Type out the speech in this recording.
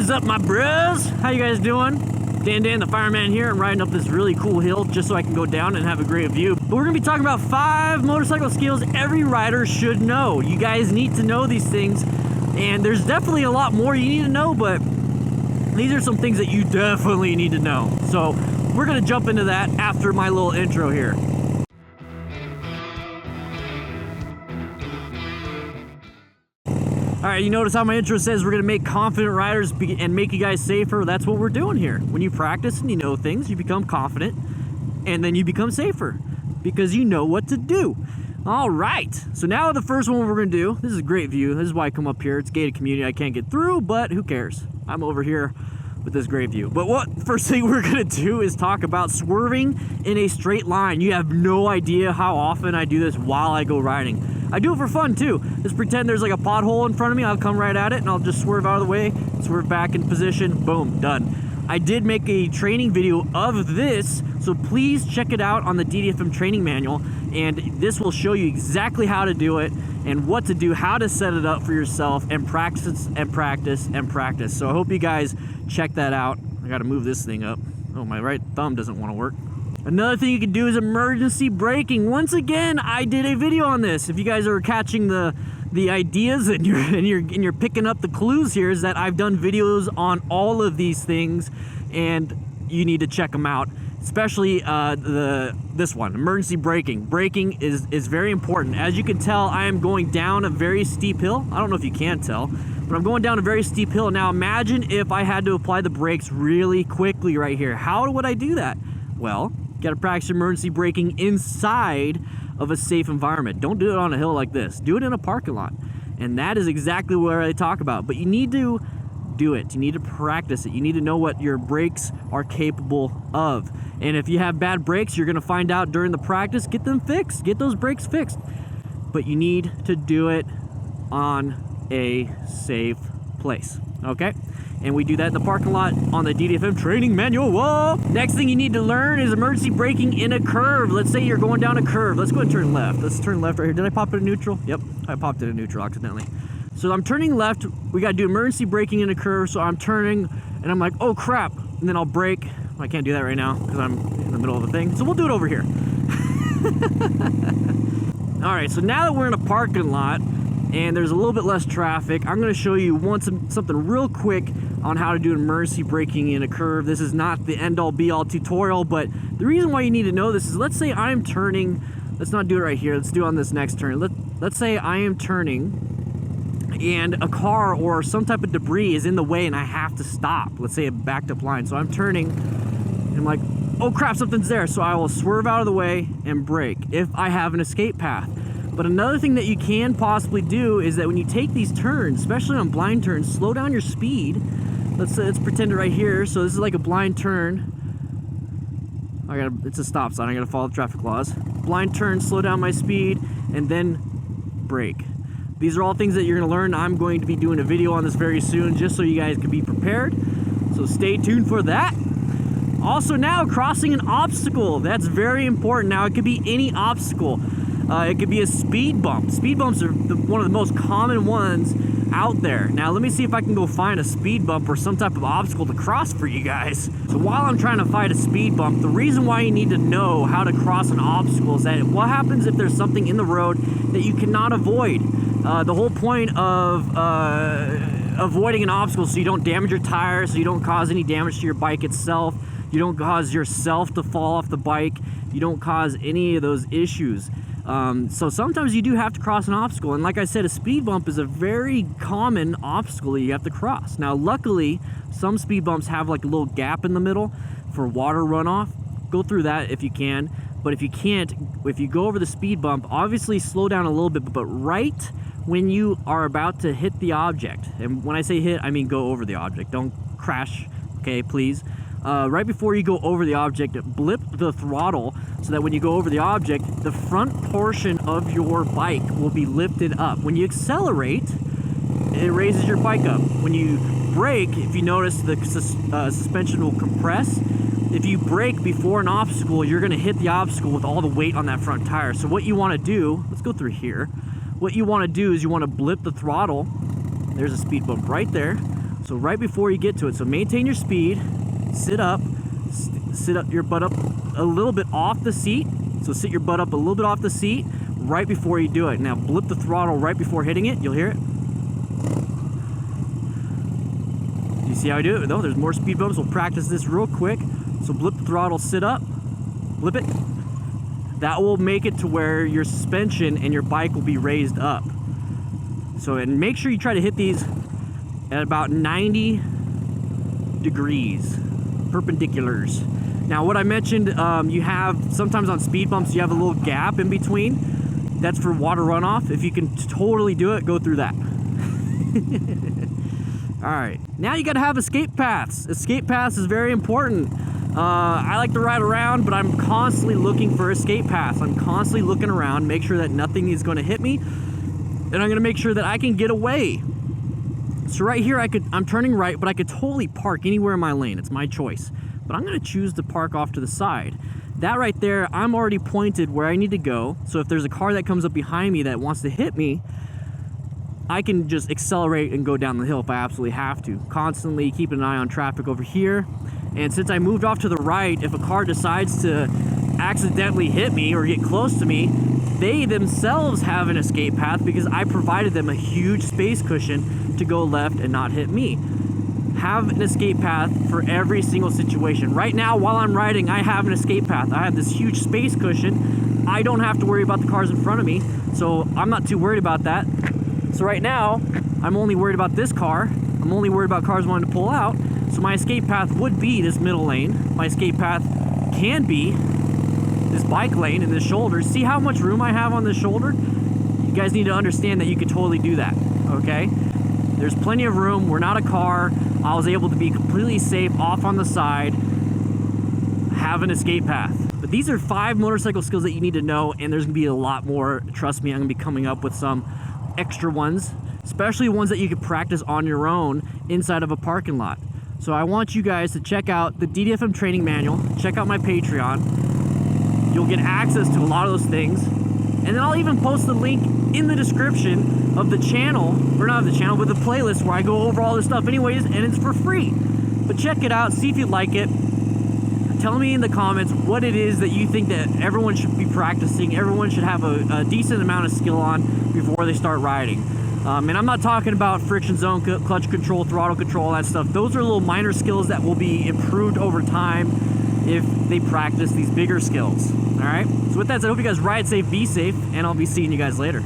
What is up, my bros? How you guys doing? Dan the Fireman here. I'm riding up this really cool hill just so I can go down and have a great view. But we're gonna be talking about 5 motorcycle skills every rider should know. You guys need to know these things, and there's definitely a lot more you need to know, but these are some things that you definitely need to know. So we're gonna jump into that after my little intro here. All right, you notice how my intro says we're gonna make confident riders and make you guys safer. That's what we're doing here. When you practice and you know things, you become confident, and then you become safer because you know what to do. All right, so now the first one we're gonna do, this is a great view. This is why I come up here. It's gated community, I can't get through, but who cares? I'm over here with this great view. But what first thing we're gonna do is talk about swerving in a straight line. You have no idea how often I do this while I go riding. I do it for fun too. Just pretend there's like a pothole in front of me, I'll come right at it and I'll just swerve out of the way, swerve back in position, boom, done. I did make a training video of this, so please check it out on the DanDanTheFireman training manual, and this will show you exactly how to do it and what to do, how to set it up for yourself, and practice and practice and practice. So I hope you guys check that out. I gotta move this thing up. Oh, my right thumb doesn't want to work. Another thing you can do is emergency braking. Once again, I did a video on this. If you guys are catching the ideas and you're picking up the clues here, is that I've done videos on all of these things, and you need to check them out. Especially this one, emergency braking. Braking is very important. As you can tell, I am going down a very steep hill. I don't know if you can tell, but I'm going down a very steep hill. Now imagine if I had to apply the brakes really quickly right here. How would I do that? Well, you gotta practice emergency braking inside of a safe environment. Don't do it on a hill like this. Do it in a parking lot. And that is exactly what I talk about. But you need to do it. You need to practice it. You need to know what your brakes are capable of. And if you have bad brakes, you're gonna find out during the practice. Get them fixed. Get those brakes fixed. But you need to do it on a safe place, okay? And we do that in the parking lot on the DanDanTheFireman training manual. Whoa! Next thing you need to learn is emergency braking in a curve. Let's say you're going down a curve. Let's go and turn left. Let's turn left right here. Did I pop it in neutral? Yep, I popped it in neutral accidentally. So I'm turning left. We got to do emergency braking in a curve. So I'm turning and I'm like, oh crap. And then I'll brake. I can't do that right now because I'm in the middle of a thing. So we'll do it over here. All right, so now that we're in a parking lot and there's a little bit less traffic, I'm going to show you something real quick on how to do emergency braking in a curve. This is not the end-all be-all tutorial, but the reason why you need to know this is, let's say I'm turning, let's not do it right here, let's do it on this next turn. Let's say I am turning and a car or some type of debris is in the way and I have to stop. Let's say a backed up line. So I'm turning and I'm like, oh crap, something's there. So I will swerve out of the way and brake if I have an escape path. But another thing that you can possibly do is that when you take these turns, especially on blind turns, slow down your speed. Let's pretend it right here. So this is like a blind turn. It's a stop sign. I gotta follow the traffic laws. Blind turn, slow down my speed, and then brake. These are all things that you're gonna learn. I'm going to be doing a video on this very soon, just so you guys can be prepared. So stay tuned for that. Also now, crossing an obstacle. That's very important. Now it could be any obstacle. It could be a speed bump. Speed bumps are one of the most common ones out there. Now let me see if I can go find a speed bump or some type of obstacle to cross for you guys. So while I'm trying to fight a speed bump, the reason why you need to know how to cross an obstacle is that what happens if there's something in the road that you cannot avoid. The whole point of avoiding an obstacle so you don't damage your tires, so you don't cause any damage to your bike itself, you don't cause yourself to fall off the bike, you don't cause any of those issues. So sometimes you do have to cross an obstacle, and like I said, a speed bump is a very common obstacle that you have to cross. Now luckily, some speed bumps have like a little gap in the middle for water runoff. Go through that if you can, but if you can't, if you go over the speed bump, obviously slow down a little bit, but right when you are about to hit the object, and when I say hit, I mean go over the object, don't crash, okay, please. Right before you go over the object, blip the throttle so that when you go over the object, the front portion of your bike will be lifted up. When you accelerate, it raises your bike up. When you brake, if you notice, the suspension will compress. If you brake before an obstacle, you're going to hit the obstacle with all the weight on that front tire. So what you want to do, let's go through here. What you want to do is you want to blip the throttle. There's a speed bump right there. So right before you get to it, so maintain your speed, sit up your butt up a little bit off the seat. So sit your butt up a little bit off the seat right before you do it. Now blip the throttle right before hitting it. You'll hear it. You see how I do it? No, there's more speed bumps. We'll practice this real quick. So blip the throttle, sit up, blip it. That will make it to where your suspension and your bike will be raised up. So, and make sure you try to hit these at about 90 degrees, perpendiculars. Now, what I mentioned, you have, sometimes on speed bumps, you have a little gap in between. That's for water runoff. If you can totally do it, go through that. All right, now you gotta have escape paths. Escape paths is very important. I like to ride around, but I'm constantly looking for escape paths. I'm constantly looking around, make sure that nothing is gonna hit me, and I'm gonna make sure that I can get away. So right here, I'm turning right, but I could totally park anywhere in my lane. It's my choice. But I'm gonna choose to park off to the side. That right there, I'm already pointed where I need to go. So if there's a car that comes up behind me that wants to hit me, I can just accelerate and go down the hill if I absolutely have to. Constantly keeping an eye on traffic over here. And since I moved off to the right, if a car decides to accidentally hit me or get close to me, they themselves have an escape path because I provided them a huge space cushion to go left and not hit me. Have an escape path for every single situation. Right now, while I'm riding, I have an escape path. I have this huge space cushion. I don't have to worry about the cars in front of me, so I'm not too worried about that. So right now, I'm only worried about this car. I'm only worried about cars wanting to pull out. So my escape path would be this middle lane. My escape path can be this bike lane and this shoulder. See how much room I have on this shoulder? You guys need to understand that you could totally do that, okay? There's plenty of room. We're not a car. I was able to be completely safe off on the side, have an escape path. But these are 5 motorcycle skills that you need to know, and there's gonna be a lot more. Trust me, I'm gonna be coming up with some extra ones, especially ones that you can practice on your own inside of a parking lot. So I want you guys to check out the DDFM training manual, check out my Patreon. You'll get access to a lot of those things. And then I'll even post the link in the description of the channel, or not of the channel, but the playlist where I go over all this stuff anyways, and it's for free. But check it out, see if you like it. Tell me in the comments what it is that you think that everyone should be practicing, everyone should have a decent amount of skill on before they start riding. And I'm not talking about friction zone, clutch control, throttle control, all that stuff. Those are little minor skills that will be improved over time if they practice these bigger skills. All right, so with that said, I hope you guys ride safe, be safe, and I'll be seeing you guys later.